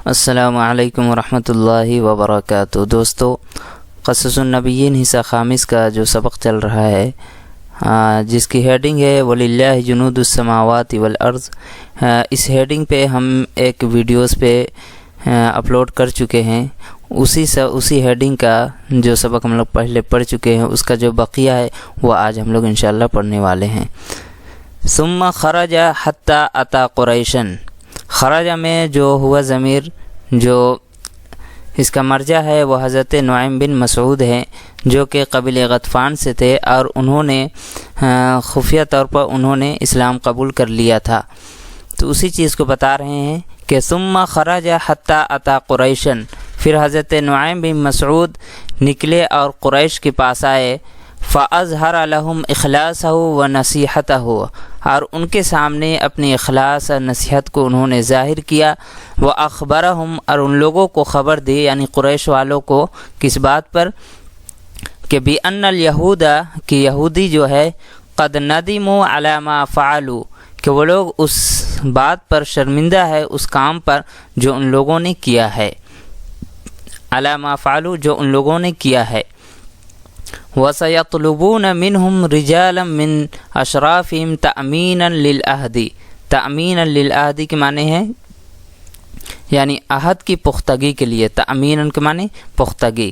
السلام علیکم ورحمۃ اللہ وبرکاتہ۔ دوستو، قصص النبیین حصہ خامس کا جو سبق چل رہا ہے، جس کی ہیڈنگ ہے وَلِلَّهِ جُنُودُ السَّمَاوَاتِ وَالْأَرْضِ، اس ہیڈنگ پہ ہم ایک ویڈیوز پہ اپلوڈ کر چکے ہیں۔ اسی ہیڈنگ کا جو سبق ہم لوگ پہلے پڑھ چکے ہیں، اس کا جو بقیہ ہے وہ آج ہم لوگ انشاءاللہ پڑھنے والے ہیں۔ ثم خرج حتی اتی قریشن، خرج میں جو ہوا ضمیر جو اس کا مرجع ہے وہ حضرت نعیم بن مسعود ہیں، جو کہ قبیلہ غطفان سے تھے، اور انہوں نے خفیہ طور پر انہوں نے اسلام قبول کر لیا تھا۔ تو اسی چیز کو بتا رہے ہیں کہ ثم خرج حتی اتی قریشن، پھر حضرت نعیم بن مسعود نکلے اور قریش کے پاس آئے۔ فَأَظْهَرَ لَهُمْ إِخْلَاصَهُ وَنَصِيحَتَهُ، اور ان کے سامنے اپنی اخلاص اور نصیحت کو انہوں نے ظاہر کیا۔ وَأَخْبَرَهُمْ، اور ان لوگوں کو خبر دی، یعنی قریش والوں کو، کس بات پر؟ کہ بِأَنَّ الْيَهُودَ، کہ یہودی جو ہے، قَدْ نَدِمُوا عَلَى مَا فَعَلُوا، کہ وہ لوگ اس بات پر شرمندہ ہے، اس کام پر جو ان لوگوں نے کیا ہے، عَلَى مَا فَعَلُوا، جو ان لوگوں نے کیا ہے۔ وَسَيَطْلُبُونَ مِنْهُمْ رِجَالًا مِنْ أَشْرَافِهِمْ تَأْمِينًا لِلْعَهْدِ، تأمیناً للعہد کے معنی ہے یعنی عہد کی پختگی کے لیے، تأمیناً کے معنی پختگی۔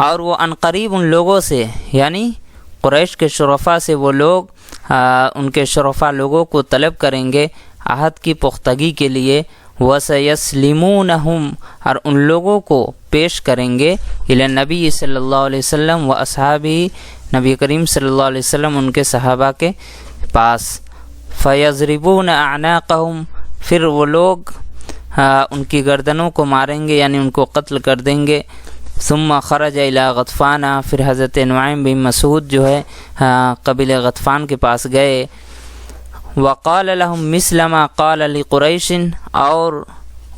اور وہ عنقریب ان لوگوں سے، یعنی قریش کے شرفاء سے، وہ لوگ ان کے شرفاء لوگوں کو طلب کریں گے عہد کی پختگی کے لیے۔ وَسَيَسْلِمُونَهُمْ، اور ان لوگوں کو پیش کریں گے الی النبی صلی اللہ علیہ وسلم و اصحابہ، نبی کریم صلی اللہ علیہ وسلم ان کے صحابہ کے پاس۔ فَيَضْرِبُونَ أَعْنَاقَهُمْ، پھر وہ لوگ ان کی گردنوں کو ماریں گے، یعنی ان کو قتل کر دیں گے۔ ثم خرج الی غطفان، پھر حضرت نعیم بن مسعود جو ہے قبیلہ غطفان کے پاس گئے۔ وقال لهم مثل ما قال لقریش، اور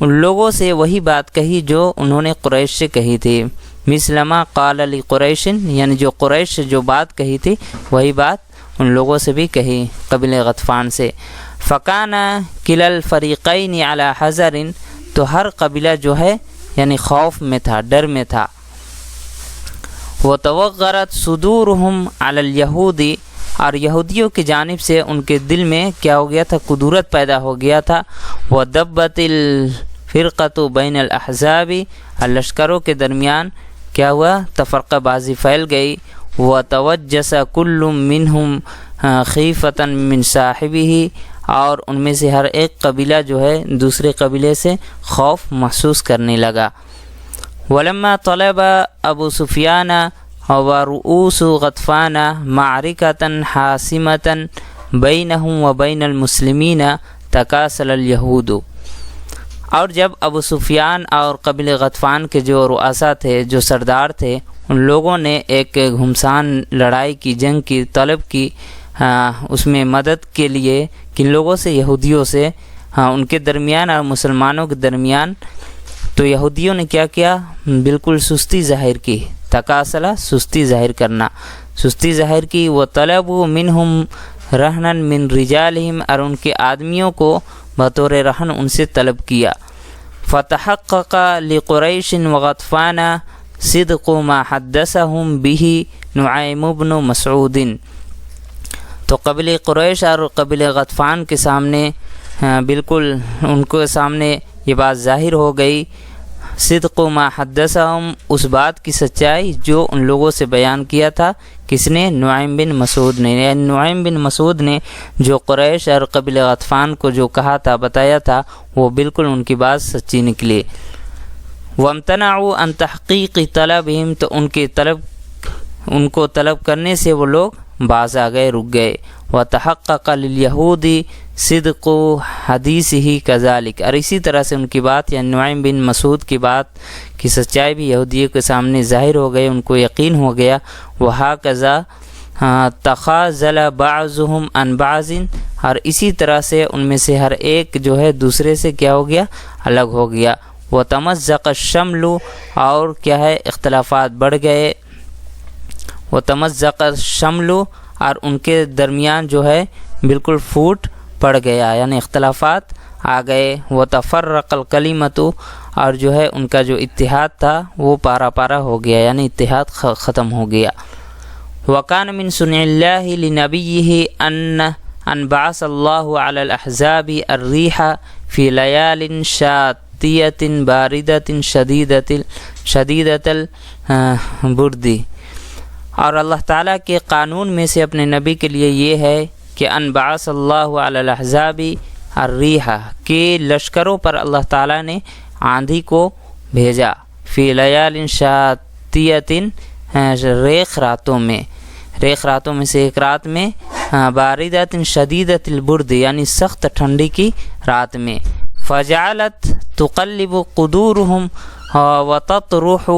ان لوگوں سے وہی بات کہی جو انہوں نے قریش سے کہی تھی۔ مثل ما قال لقریش، یعنی جو قریش سے جو بات کہی تھی وہی بات ان لوگوں سے بھی کہی، قبیلہ غطفان سے۔ فکان کلا الفریقین علی حذر، تو ہر قبیلہ جو ہے یعنی خوف میں تھا، ڈر میں تھا۔ وتوغرت صدورهم علی الیہود، اور یہودیوں کی جانب سے ان کے دل میں کیا ہو گیا تھا؟ قدورت پیدا ہو گیا تھا۔ وَدَبَّتِ الْفِرْقَةُ بَيْنَ الْأَحْزَابِ، اور لشکروں کے درمیان کیا ہوا؟ تفرقہ بازی پھیل گئی۔ وَتَوَجَّسَ كُلُّ مِنْهُمْ خِيفَةً مِنْ صَاحِبِهِ، اور ان میں سے ہر ایک قبیلہ جو ہے دوسرے قبیلے سے خوف محسوس کرنے لگا۔ وَلَمَّا طَلَبَ أَبُو سُفْيَانَ وَرُؤُوسُ غطفان مَعْرِكَةً حَاسِمَةً بَيْنَهُمْ وَبَيْنَ الْمُسْلِمِينَ تَكَاسَلَ الْيَهُودُ، اور جب ابو سفیان اور قبیلہ غطفان کے جو رؤساء تھے، جو سردار تھے، ان لوگوں نے ایک گھمسان لڑائی کی، جنگ کی طلب کی، اس میں مدد کے لیے کن لوگوں سے؟ یہودیوں سے، ان کے درمیان اور مسلمانوں کے درمیان۔ تو یہودیوں نے کیا کیا؟ بالکل سستی ظاہر کی، تکاسلا سستی ظاہر کرنا، سستی ظاہر کی۔ وَطَلَبُوا مِنْهُمْ رَهْنًا مِنْ رِجَالِهِمْ، اور ان کے آدمیوں کو بطور رہن ان سے طلب کیا۔ فَتَحَقَّقَ لِقُرَيْشٍ وَغَطْفَانَ صِدْقُ مَا حَدَّثَهُمْ بِهِ نُعَيْمُ بْنُ مَسْعُودٍ، تو قبیلہ قریش اور قبیلہ غطفان کے سامنے بالکل ان کے سامنے یہ بات ظاہر ہو گئی، صدق ما حدثہم، اس بات کی سچائی جو ان لوگوں سے بیان کیا تھا، کس نے؟ نعیم بن مسعود نے، یعنی نعیم بن مسعود نے جو قریش اور قبیلہ غطفان کو جو کہا تھا، بتایا تھا، وہ بالکل ان کی بات سچی نکلی۔ وامتنعوا عن تحقیق طلبہم، تو ان کو طلب کرنے سے وہ لوگ باز آ گئے، رک گئے۔ وتحقق لليهود صدق حدیثہ کذالک، اور اسی طرح سے ان کی بات یعنی نعیم بن مسعود کی بات کی سچائی بھی یہودیوں کے سامنے ظاہر ہو گئی، ان کو یقین ہو گیا۔ وہکذا تخاذل بعضهم عن بعض، اور اسی طرح سے ان میں سے ہر ایک جو ہے دوسرے سے کیا ہو گیا؟ الگ ہو گیا۔ وتمزق الشمل، اور کیا ہے؟ اختلافات بڑھ گئے۔ وتمزق الشمل، اور ان کے درمیان جو ہے بالکل پھوٹ پڑ گیا، یعنی اختلافات آ گئے۔ وتفرق الکلمۃ، اور جو ہے ان کا جو اتحاد تھا وہ پارا پارا ہو گیا، یعنی اتحاد ختم ہو گیا۔ وَكَانَ مِن صُنْعِ اللَّهِ لِنَبِيِّهِ أَنْ بَعَثَ اللَّهُ عَلَى الْأَحْزَابِ الرِّيحَ فِي لَيَالٍ شَاتِّيَةٍ بَارِدَةٍ شَدِيدَةَ الْبُرْدِ۔ اور اللہ تعالیٰ کے قانون میں سے اپنے نبی کے لیے یہ ہے کہ ان بعث اللہ علی الاحزاب الریح، کہ لشکروں پر اللہ تعالیٰ نے آندھی کو بھیجا، فی لیال شاتیۃ، ریخ راتوں میں سے ایک رات میں، باردۃ شدیدۃ البرد، یعنی سخت ٹھنڈی کی رات میں، فجعلت تقلب قدورہم وتطرح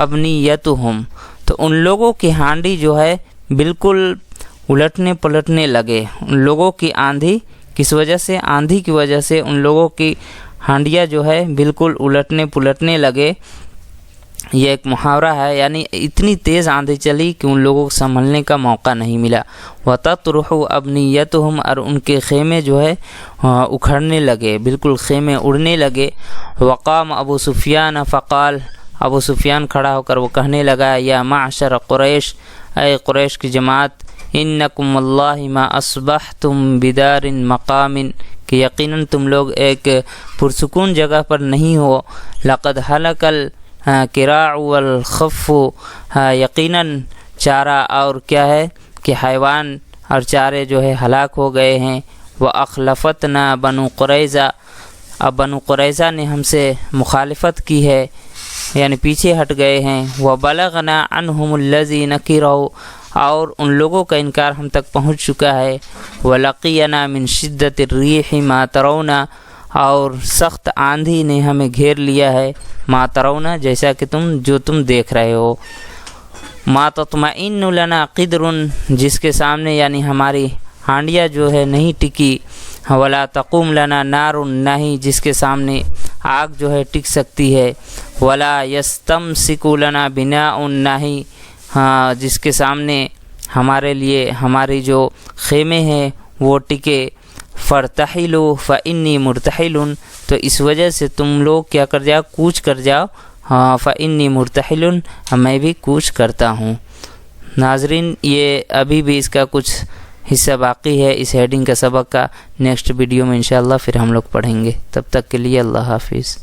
ابنیتہم، تو ان لوگوں کی ہانڈی جو ہے بالکل الٹنے پلٹنے لگے۔ ان لوگوں کی آندھی کی وجہ سے ان لوگوں کی ہانڈیاں جو ہے بالکل الٹنے پلٹنے لگے۔ یہ ایک محاورہ ہے، یعنی اتنی تیز آندھی چلی کہ ان لوگوں کو سنبھلنے کا موقع نہیں ملا۔ وَتَطْرُحُ أَبْنِيَّتُهُمْ، اور ان کے خیمے جو ہے اکھڑنے لگے، بالکل خیمے اڑنے لگے۔ وقام ابو سفیان فقال، ابو سفیان کھڑا ہو کر وہ کہنے لگا، یا معشر قریش، اے قریش کی جماعت، انکم واللہ ما اصبحتم بدار مقام، کہ یقیناً تم لوگ ایک پرسکون جگہ پر نہیں ہو۔ لقد حلق الکراع والخف، یقیناً چارہ اور کیا ہے کہ حیوان اور چارے جو ہے ہلاک ہو گئے ہیں۔ واخلفتنا بنو قریظہ، اب بنو قریظہ نے ہم سے مخالفت کی ہے، یعنی پیچھے ہٹ گئے ہیں۔ وَبَلَغْنَا عَنْهُمُ الَّذِي نَكِرَهُ، اور ان لوگوں کا انکار ہم تک پہنچ چکا ہے۔ وَلَقِيَنَا مِنْ شِدَّةِ الرِّيحِ مَا تَرَوْنَ، اور سخت آندھی نے ہمیں گھیر لیا ہے، مَا تَرَوْنَ، جیسا کہ تم دیکھ رہے ہو۔ مَا تَطْمَئِنُّ لَنَا قِدْرٌ، جس کے سامنے یعنی ہماری ہانڈیاں جو ہے نہیں ٹکی۔ ولا تقوم لنا نار، نہ ہی جس کے سامنے آگ جو ہے ٹک سکتی ہے۔ ولا یستمسک لنا بناء، نہ ہی جس کے سامنے ہمارے لیے ہماری جو خیمے ہیں وہ ٹکے۔ فرتحلوا فانی مرتحل، تو اس وجہ سے تم لوگ کیا کر جاؤ، کوچ کر جاؤ۔ فانی مرتحل، میں بھی کوچ کرتا ہوں۔ ناظرین، یہ ابھی بھی اس کا کچھ حصہ باقی ہے اس ہیڈنگ کا سبق کا، نیکسٹ ویڈیو میں انشاءاللہ پھر ہم لوگ پڑھیں گے۔ تب تک کے لیے اللہ حافظ۔